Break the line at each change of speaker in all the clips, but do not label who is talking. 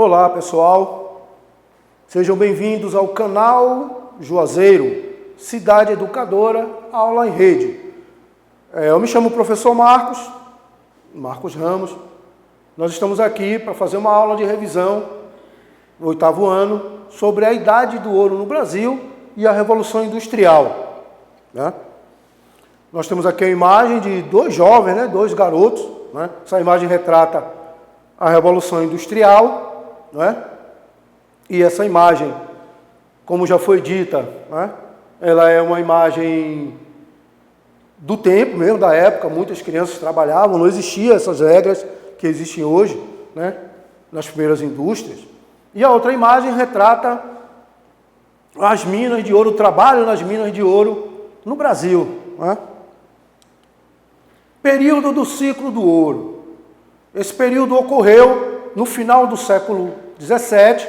Olá pessoal, sejam bem-vindos ao canal Juazeiro, Cidade Educadora, Aula em Rede. Eu me chamo professor Marcos Ramos. Nós estamos aqui para fazer uma aula de revisão no 8º ano sobre a Idade do Ouro no Brasil e a Revolução Industrial. Nós temos aqui a imagem de dois jovens, dois garotos. Essa imagem retrata a Revolução Industrial. E essa imagem, como já foi dita, ela é uma imagem do tempo mesmo, da época. Muitas crianças trabalhavam, não existiam essas regras que existem hoje, nas primeiras indústrias. E a outra imagem retrata as minas de ouro, o trabalho nas minas de ouro no Brasil. Período do ciclo do ouro. Esse período ocorreu no final do século XVII,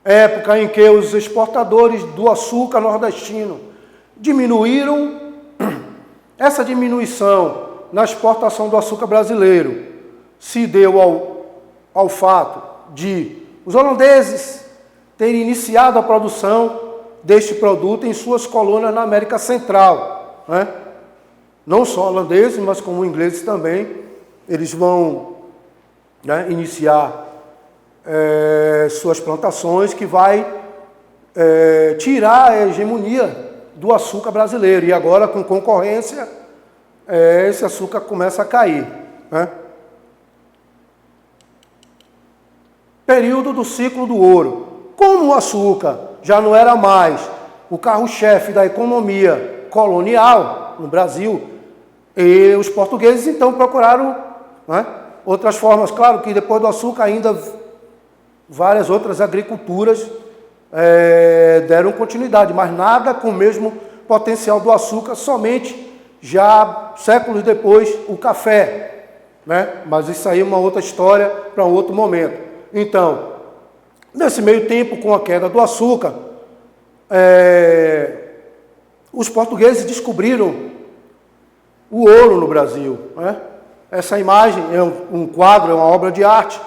época em que os exportadores do açúcar nordestino diminuíram. Essa diminuição na exportação do açúcar brasileiro se deu ao fato de os holandeses terem iniciado a produção deste produto em suas colônias na América Central. Não só holandeses, mas como ingleses também, eles vão iniciar suas plantações, que vai tirar a hegemonia do açúcar brasileiro. E agora, com concorrência, esse açúcar começa a cair. Período do ciclo do ouro. Como o açúcar já não era mais o carro-chefe da economia colonial no Brasil, e os portugueses então procuraram outras formas. Claro que depois do açúcar ainda várias outras agriculturas deram continuidade, mas nada com o mesmo potencial do açúcar, somente já séculos depois o café. Mas isso aí é uma outra história para um outro momento. Então, nesse meio tempo, com a queda do açúcar, os portugueses descobriram o ouro no Brasil. Essa imagem é um quadro, é uma obra de arte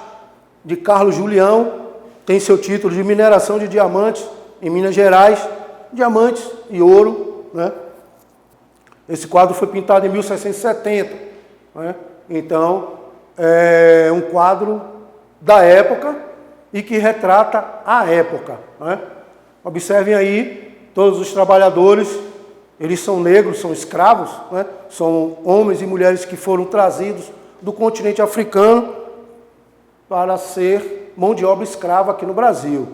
de Carlos Julião, tem seu título de Mineração de Diamantes em Minas Gerais, diamantes e ouro. Esse quadro foi pintado em 1670. Então, é um quadro da época e que retrata a época. Observem aí, todos os trabalhadores, eles são negros, são escravos, são homens e mulheres que foram trazidos do continente africano para ser mão de obra escrava aqui no Brasil.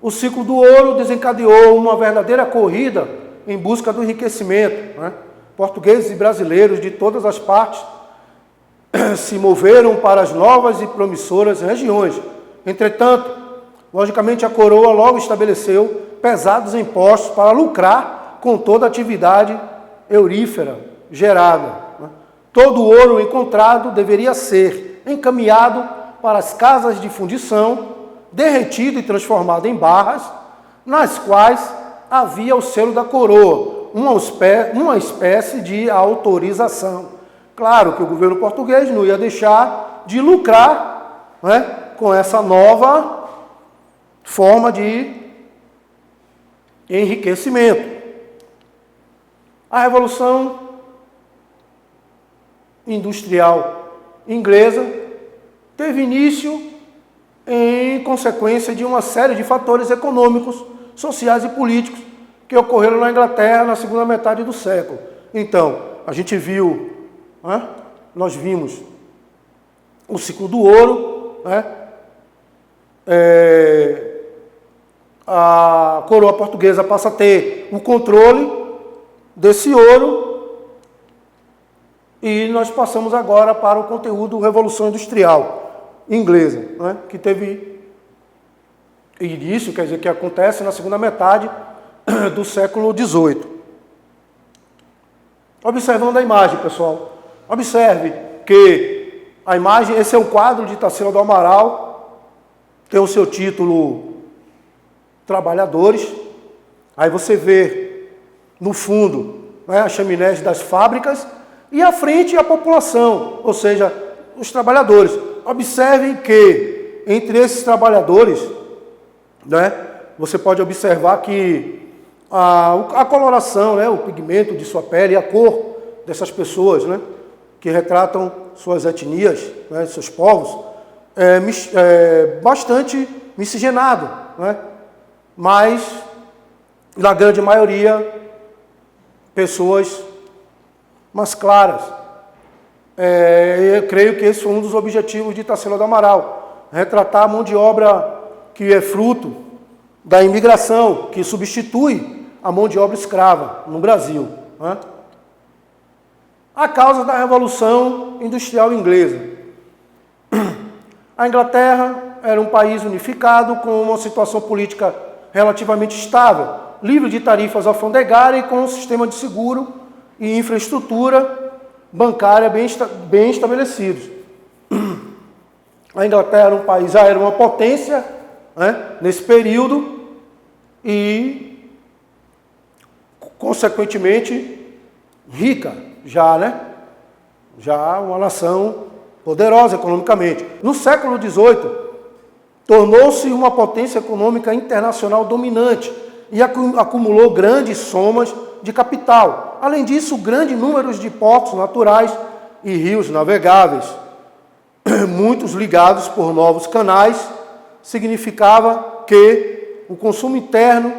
O ciclo do ouro desencadeou uma verdadeira corrida em busca do enriquecimento. Portugueses e brasileiros de todas as partes se moveram para as novas e promissoras regiões. Entretanto, logicamente, a coroa logo estabeleceu pesados impostos para lucrar com toda a atividade aurífera gerada. Todo o ouro encontrado deveria ser encaminhado para as casas de fundição, derretido e transformado em barras, nas quais havia o selo da coroa, uma espécie de autorização. Claro que o governo português não ia deixar de lucrar com essa nova forma de enriquecimento. A Revolução Industrial Inglesa teve início em consequência de uma série de fatores econômicos, sociais e políticos que ocorreram na Inglaterra na segunda metade do século. Então, a gente viu, nós vimos o ciclo do ouro, a coroa portuguesa passa a ter o controle desse ouro, e nós passamos agora para o conteúdo Revolução Industrial Inglesa, que teve início, quer dizer, que acontece na segunda metade do século XVIII. Observando a imagem, pessoal, observe que a imagem, esse é um quadro de Tarsila do Amaral, tem o seu título Trabalhadores. Aí você vê no fundo as chaminés das fábricas e à frente a população, ou seja, os trabalhadores. Observem que entre esses trabalhadores, né, você pode observar que a coloração, né, o pigmento de sua pele, a cor dessas pessoas, né, que retratam suas etnias, né, seus povos, é bastante miscigenado, né, mas, na grande maioria, pessoas mais claras. Eu creio que esse foi um dos objetivos de Tarsila do Amaral, retratar a mão de obra que é fruto da imigração, que substitui a mão de obra escrava no Brasil, né? A causa da Revolução Industrial Inglesa. A Inglaterra era um país unificado, com uma situação política relativamente estável, livre de tarifas alfandegárias e com um sistema de seguro e infraestrutura bancária bem estabelecidos. A Inglaterra era um país, já era uma potência, né, nesse período e, consequentemente, rica, já uma nação poderosa economicamente. No século XVIII, tornou-se uma potência econômica internacional dominante e acumulou grandes somas de capital. Além disso, grande número de portos naturais e rios navegáveis, muitos ligados por novos canais, significava que o consumo interno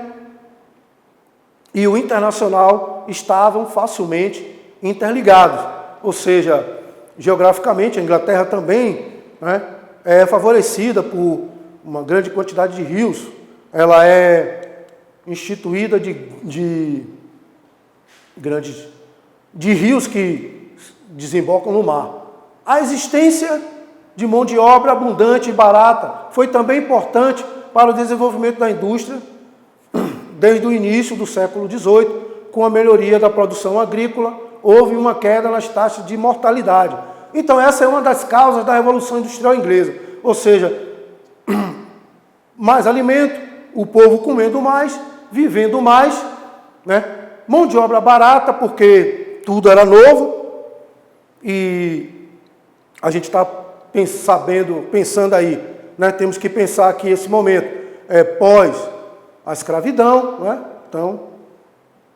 e o internacional estavam facilmente interligados. Ou seja, geograficamente, a Inglaterra também, né, é favorecida por uma grande quantidade de rios. Ela é instituída de rios que desembocam no mar. A existência de mão de obra abundante e barata foi também importante para o desenvolvimento da indústria desde o início do século XVIII. Com a melhoria da produção agrícola, houve uma queda nas taxas de mortalidade. Então, essa é uma das causas da Revolução Industrial Inglesa. Ou seja, mais alimento, o povo comendo mais, vivendo mais, né? Mão de obra barata, porque tudo era novo, e a gente está pensando aí, né? Temos que pensar que esse momento é pós a escravidão, né? Então,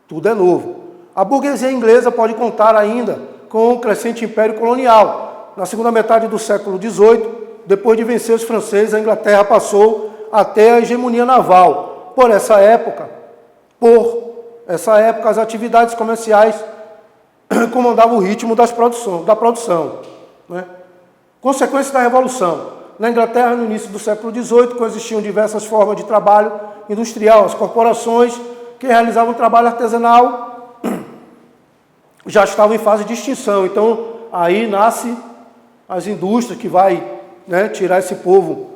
tudo é novo. A burguesia inglesa pode contar ainda com o crescente império colonial. Na segunda metade do século XVIII, depois de vencer os franceses, a Inglaterra passou até a hegemonia naval. Por essa época, as atividades comerciais comandavam o ritmo da produção. Né? Consequência da Revolução. Na Inglaterra, no início do século XVIII, coexistiam diversas formas de trabalho industrial. As corporações que realizavam trabalho artesanal já estavam em fase de extinção. Então, aí nasce as indústrias que vai, né, tirar esse povo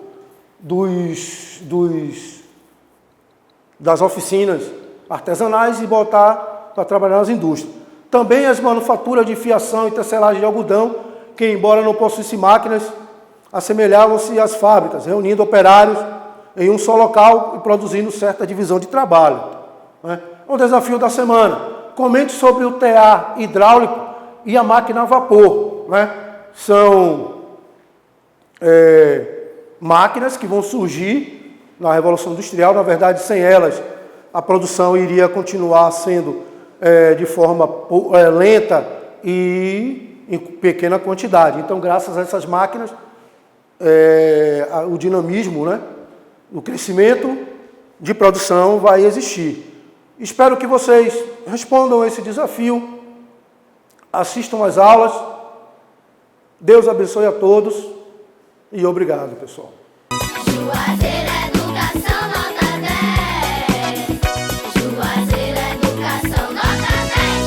das oficinas artesanais e botar para trabalhar nas indústrias. Também as manufaturas de fiação e tecelagem de algodão, que, embora não possuíssem máquinas, assemelhavam-se às fábricas, reunindo operários em um só local e produzindo certa divisão de trabalho. Né? O desafio da semana. Comente sobre o TA hidráulico e a máquina a vapor. Né? São máquinas que vão surgir na Revolução Industrial. Na verdade, sem elas, a produção iria continuar sendo de forma lenta e em pequena quantidade. Então, graças a essas máquinas, o dinamismo, né, o crescimento de produção vai existir. Espero que vocês respondam a esse desafio, assistam às aulas. Deus abençoe a todos e obrigado, pessoal.